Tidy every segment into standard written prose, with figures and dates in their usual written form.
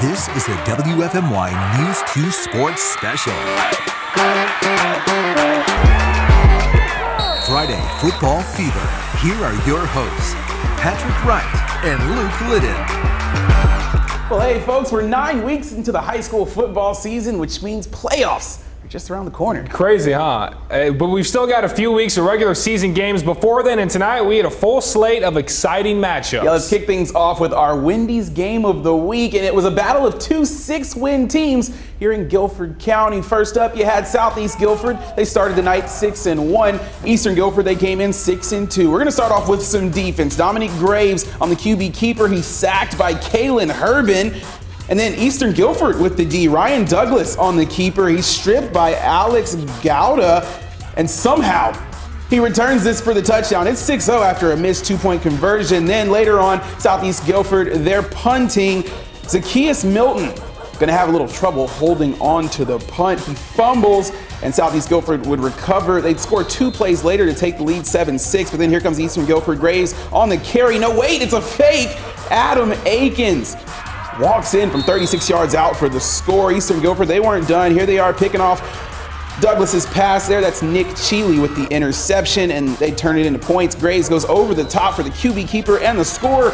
This is a WFMY News 2 Sports Special. Friday Football Fever. Here are your hosts, Patrick Wright and Luke Liddon. Well, hey, folks, we're 9 weeks into the high school football season, which means playoffs are just around the corner. Crazy, huh? But we've still got a few weeks of regular season games before then, and tonight we had a full slate of exciting matchups. Yeah, let's kick things off with our Wendy's game of the week, and it was a battle of two 6-win teams here in Guilford County. First up, you had Southeast Guilford. They started the night 6-1. Eastern Guilford, they came in 6-2. We're going to start off with some defense. Dominic Graves on the QB keeper. He's sacked by Kalen Herbin. And then Eastern Guilford with the D. Ryan Douglas on the keeper. He's stripped by Alex Gouda. And somehow he returns this for the touchdown. It's 6-0 after a missed 2-point conversion. Then later on, Southeast Guilford, they're punting. Zacchaeus Milton going to have a little trouble holding on to the punt. He fumbles, and Southeast Guilford would recover. They'd score 2 plays later to take the lead 7-6, but then here comes Eastern Guilford. Graves on the carry. No, wait, it's a fake. Adam Akins walks in from 36 yards out for the score. Eastern Guilford, they weren't done. Here they are picking off Douglas's pass there. That's Nick Cheeley with the interception, and they turn it into points. Graves goes over the top for the QB keeper and the score.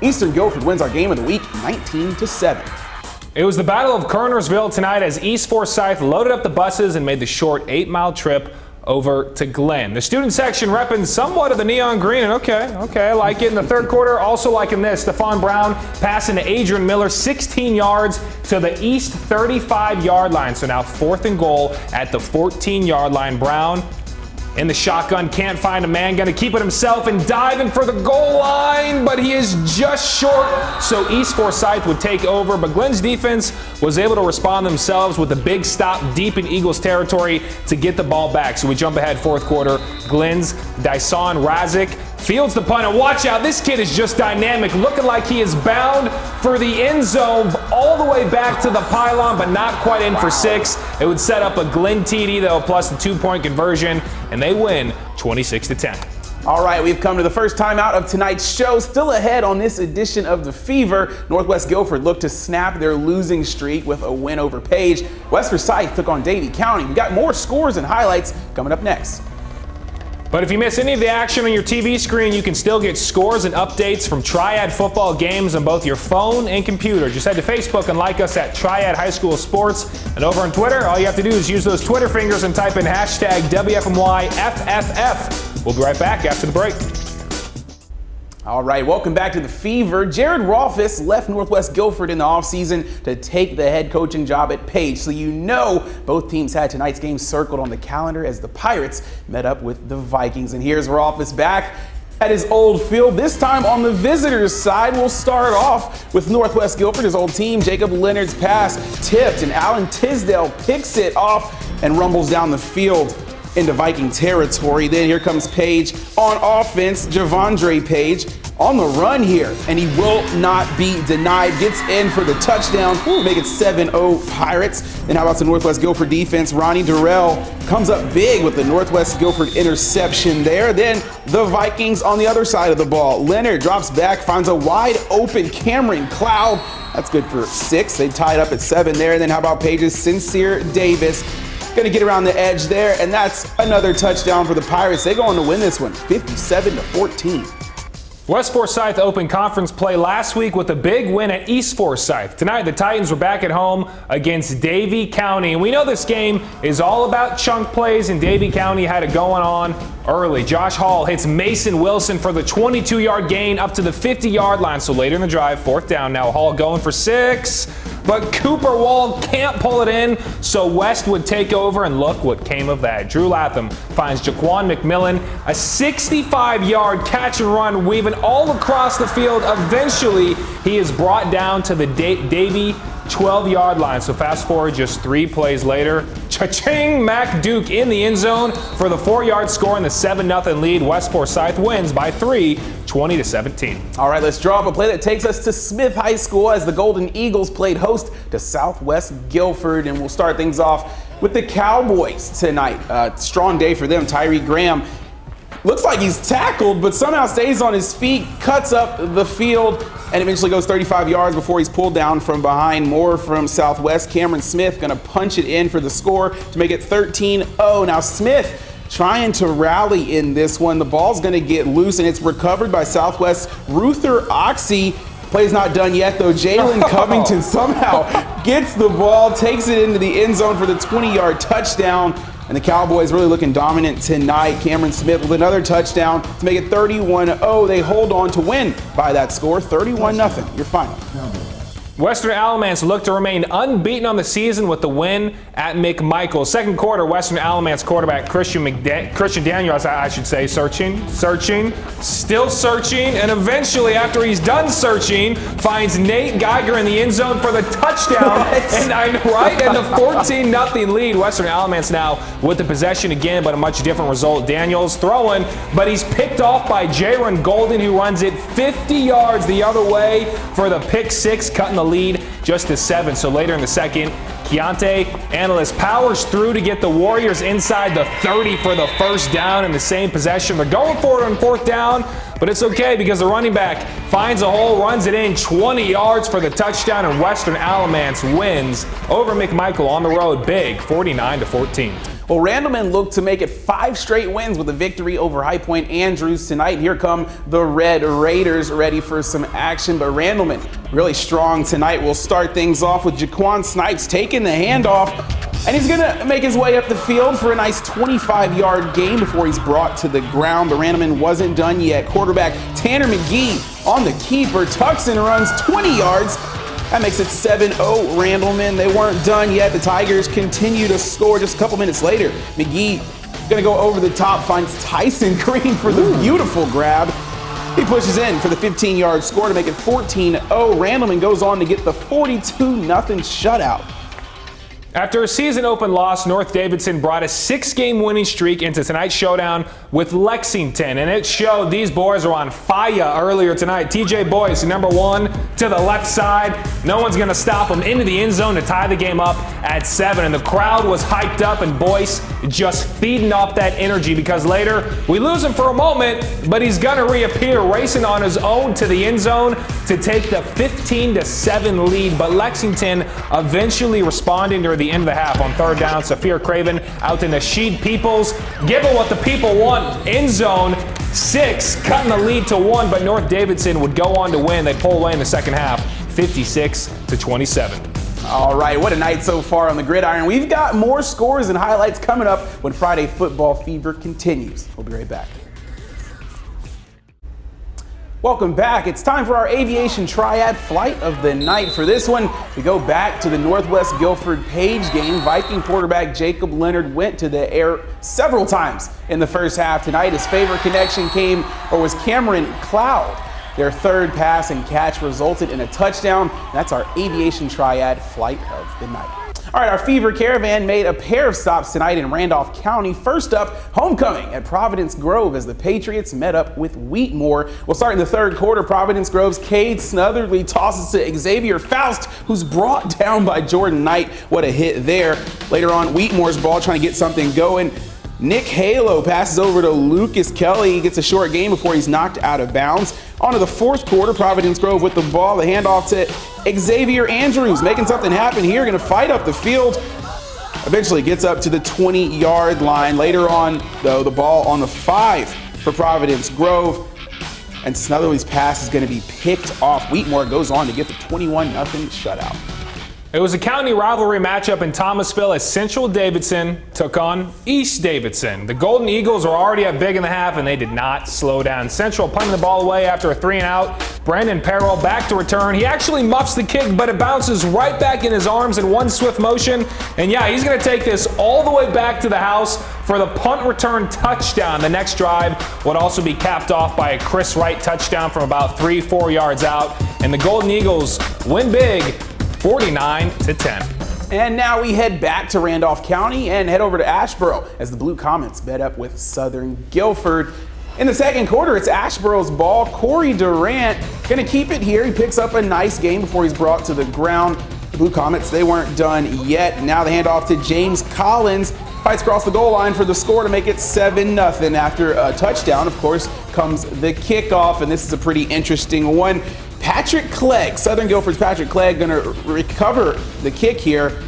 Eastern Guilford wins our game of the week 19-7. It was the Battle of Kernersville tonight as East Forsyth loaded up the buses and made the short 8-mile trip over to Glen. The student section repping somewhat of the neon green, and okay, I like it. In the third quarter, also liking this. Stephon Brown passing to Adrian Miller, 16 yards to the East 35-yard line. So now 4th and goal at the 14-yard line. Brown in the shotgun, can't find a man, gonna keep it himself and diving for the goal line, but he is just short, so East Forsyth would take over, but Glen's defense was able to respond themselves with a big stop deep in Eagles territory to get the ball back. So we jump ahead 4th quarter. Glen's Dyson Razik fields the punt, and watch out, this kid is just dynamic, looking like he is bound for the end zone all the way back to the pylon, but not quite in for 6. It would set up a Glen TD though, plus the 2-point conversion, and they win 26-10. All right, we've come to the first time out of tonight's show. Still ahead on this edition of The Fever, Northwest Guilford looked to snap their losing streak with a win over Page. West Forsyth took on Davie County. We got more scores and highlights coming up next. But if you miss any of the action on your TV screen, you can still get scores and updates from Triad Football games on both your phone and computer. Just head to Facebook and like us at Triad High School Sports. And over on Twitter, all you have to do is use those Twitter fingers and type in hashtag WFMYFFF. We'll be right back after the break. All right, welcome back to The Fever. Jared Rolfus left Northwest Guilford in the offseason to take the head coaching job at Page. So you know both teams had tonight's game circled on the calendar as the Pirates met up with the Vikings. And here's Rolfus back at his old field, this time on the visitors' side. We'll start off with Northwest Guilford, his old team. Jacob Leonard's pass tipped, and Alan Tisdale picks it off and rumbles down the field into Viking territory. Then here comes Page on offense. Javondre Page on the run here, and he will not be denied. Gets in for the touchdown, make it 7-0 Pirates. Then how about the Northwest Guilford defense? Ronnie Durrell comes up big with the Northwest Guilford interception there. Then the Vikings on the other side of the ball. Leonard drops back, finds a wide open Cameron Cloud. That's good for 6. They tied up at 7 there. And then how about Page's Sincere Davis? Going to get around the edge there, and that's another touchdown for the Pirates. They go on to win this one, 57-14. West Forsyth opened conference play last week with a big win at East Forsyth. Tonight, the Titans were back at home against Davie County. And we know this game is all about chunk plays, and Davie County had it going on early. Josh Hall hits Mason Wilson for the 22-yard gain up to the 50-yard line. So later in the drive, 4th down. Now Hall going for 6. But Cooper Wall can't pull it in, so West would take over, and look what came of that. Drew Latham finds Jaquan McMillan, a 65-yard catch and run, weaving all across the field. Eventually, he is brought down to the Davie 12-yard line. So fast forward just 3 plays later, cha-ching, Mac Duke in the end zone for the 4-yard score and the 7-0 lead. West Forsyth wins by 3, 20-17. All right, let's draw up a play that takes us to Smith High School as the Golden Eagles played host to Southwest Guilford. And we'll start things off with the Cowboys tonight. Strong day for them. Tyree Graham looks like he's tackled, but somehow stays on his feet, cuts up the field, and eventually goes 35 yards before he's pulled down from behind. More from Southwest. Cameron Smith going to punch it in for the score to make it 13-0. Now Smith trying to rally in this one. The ball's going to get loose, and it's recovered by Southwest Ruther Oxy. Play's not done yet, though. Jalen Covington somehow gets the ball, takes it into the end zone for the 20-yard touchdown. And the Cowboys really looking dominant tonight. Cameron Smith with another touchdown to make it 31-0. They hold on to win by that score, 31-0. Your final. Western Alamance looked to remain unbeaten on the season with the win at McMichael. Second quarter, Western Alamance quarterback Christian Daniels, I should say, searching, still searching, and eventually, after he's done searching, finds Nate Geiger in the end zone for the touchdown. And the 14-0 lead. Western Alamance now with the possession again, but a much different result. Daniels throwing, but he's picked off by Jaron Golden, who runs it 50 yards the other way for the pick six, cutting the lead just to 7. So later in the second, Keontae Analyst powers through to get the Warriors inside the 30 for the first down in the same possession. They're going for it on fourth down, but it's okay because the running back finds a hole, runs it in 20 yards for the touchdown, and Western Alamance wins over McMichael on the road big, 49-14. Well, Randleman looked to make it 5 straight wins with a victory over High Point Andrews tonight. Here come the Red Raiders ready for some action, but Randleman really strong tonight. We'll start things off with Jaquan Snipes taking the handoff, and he's going to make his way up the field for a nice 25-yard gain before he's brought to the ground. But Randleman wasn't done yet. Quarterback Tanner McGee on the keeper, tucks and runs 20 yards. That makes it 7-0 Randleman. They weren't done yet. The Tigers continue to score just a couple minutes later. McGee gonna go over the top, finds Tyson Green for the beautiful grab. He pushes in for the 15-yard score to make it 14-0. Randleman goes on to get the 42-0 shutout. After a season-open loss, North Davidson brought a 6-game winning streak into tonight's showdown with Lexington, and it showed these boys are on fire earlier tonight. TJ Boyce, number 1, to the left side. No one's going to stop him into the end zone to tie the game up at 7, and the crowd was hyped up, and Boyce just feeding off that energy because later we lose him for a moment, but he's going to reappear, racing on his own to the end zone to take the 15-7 lead, but Lexington eventually responding during the end of the half. On third down, Saphir Craven out to Nasheed Peoples, giving what the people want. End zone 6, cutting the lead to 1, but North Davidson would go on to win. They pull away in the second half, 56-27. All right, what a night so far on the gridiron. We've got more scores and highlights coming up when Friday Football Fever continues. We'll be right back. Welcome back. It's time for our aviation triad flight of the night. For this one, we go back to the Northwest Guilford Page game. Viking quarterback Jacob Leonard went to the air several times in the first half tonight. His favorite connection was Cameron Cloud. Their third pass and catch resulted in a touchdown. That's our aviation triad flight of the night. All right, our Fever Caravan made a pair of stops tonight in Randolph County. First up, homecoming at Providence Grove as the Patriots met up with Wheatmore. We'll start in the third quarter. Providence Grove's Cade Snutherly tosses to Xavier Faust, who's brought down by Jordan Knight. What a hit there. Later on, Wheatmore's ball trying to get something going. Nick Halo passes over to Lucas Kelly. He gets a short gain before he's knocked out of bounds. On to the fourth quarter, Providence Grove with the ball. The handoff to Xavier Andrews, making something happen here, going to fight up the field. Eventually gets up to the 20-yard line. Later on, though, the ball on the 5 for Providence Grove. And Snutherly's pass is going to be picked off. Wheatmore goes on to get the 21-0 shutout. It was a county rivalry matchup in Thomasville as Central Davidson took on East Davidson. The Golden Eagles were already up big in the half, and they did not slow down. Central punting the ball away after a 3-and-out. Brandon Perrell back to return. He actually muffs the kick, but it bounces right back in his arms in one swift motion. And yeah, he's going to take this all the way back to the house for the punt return touchdown. The next drive would also be capped off by a Chris Wright touchdown from about 3-4 yards out. And the Golden Eagles win big, 49-10. And now we head back to Randolph County and head over to Asheboro as the Blue Comets bet up with Southern Guilford. In the second quarter, it's Asheboro's ball. Corey Durant going to keep it here. He picks up a nice game before he's brought to the ground. The Blue Comets, they weren't done yet. Now the handoff to James Collins. fights across the goal line for the score to make it 7-0. After a touchdown, of course, comes the kickoff, and this is a pretty interesting one. Patrick Clegg, Southern Guilford's Patrick Clegg, going to recover the kick here.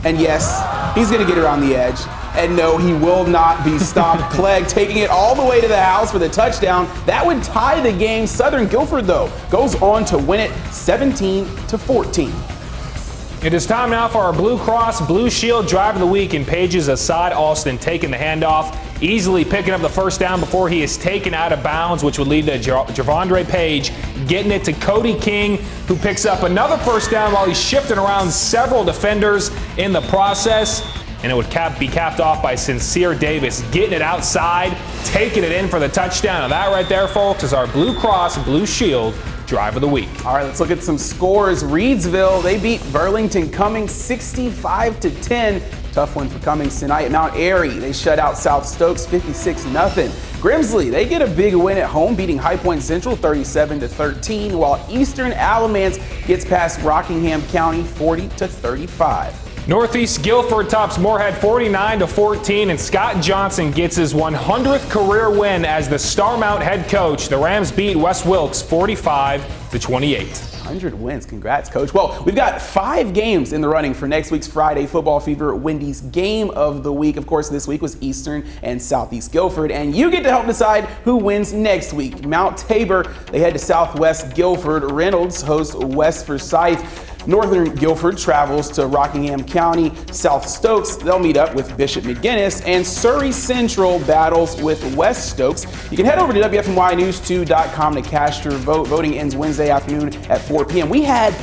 And yes, he's going to get around the edge. And no, he will not be stopped. Clegg taking it all the way to the house for the touchdown. That would tie the game. Southern Guilford, though, goes on to win it 17-14. It is time now for our Blue Cross Blue Shield Drive of the Week, and Page's Asad Alston taking the handoff, easily picking up the first down before he is taken out of bounds, which would lead to Javondre Page getting it to Cody King, who picks up another first down while he's shifting around several defenders in the process. And it would be capped off by Sincere Davis getting it outside, taking it in for the touchdown. And that right there, folks, is our Blue Cross Blue Shield Drive of the Week. All right, let's look at some scores. Reidsville, they beat Burlington Cummings 65-10. Tough one for Cummings tonight. Mount Airy, they shut out South Stokes 56-0. Grimsley, they get a big win at home, beating High Point Central 37-13, while Eastern Alamance gets past Rockingham County 40-35. Northeast Guilford tops Moorhead 49-14, and Scott Johnson gets his 100th career win as the Starmount head coach. The Rams beat West Wilkes 45-28. 100 wins. Congrats, Coach. Well, we've got 5 games in the running for next week's Friday Football Fever Wendy's Game of the Week. Of course, this week was Eastern and Southeast Guilford, and you get to help decide who wins next week. Mount Tabor, they head to Southwest Guilford. Reynolds hosts West Forsyth. Northern Guilford travels to Rockingham County. South Stokes, they'll meet up with Bishop McGuinness, and Surrey Central battles with West Stokes. You can head over to WFMYnews2.com to cast your vote. Voting ends Wednesday afternoon at 4 p.m. We had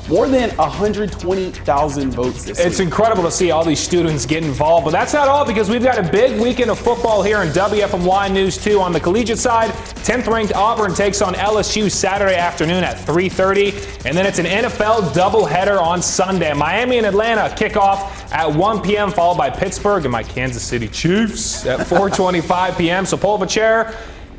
more than 120,000 votes this week. It's incredible to see all these students get involved, but that's not all, because we've got a big weekend of football here in WFMY News 2. On the collegiate side, 10th-ranked Auburn takes on LSU Saturday afternoon at 3:30, and then it's an NFL doubleheader on Sunday. Miami and Atlanta kick off at 1 p.m., followed by Pittsburgh and my Kansas City Chiefs at 4:25 p.m. So pull up a chair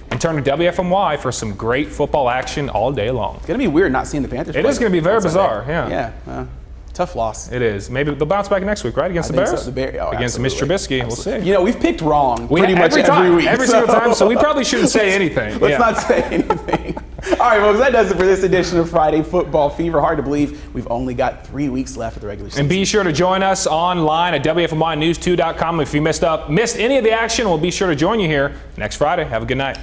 and turn to WFMY for some great football action all day long. It's going to be weird not seeing the Panthers. It is going to be very bizarre, yeah. Yeah, tough loss. It is. Maybe they'll bounce back next week, right? Against the Bears? So. Against Mitch Trubisky. We'll see. You know, we've picked wrong pretty much every week. Every single time, so we probably shouldn't say anything. Let's not say anything. All right, folks, that does it for this edition of Friday Football Fever. Hard to believe we've only got 3 weeks left of the regular season. And be sure to join us online at WFMYnews2.com. If you missed any of the action, we'll be sure to join you here next Friday. Have a good night.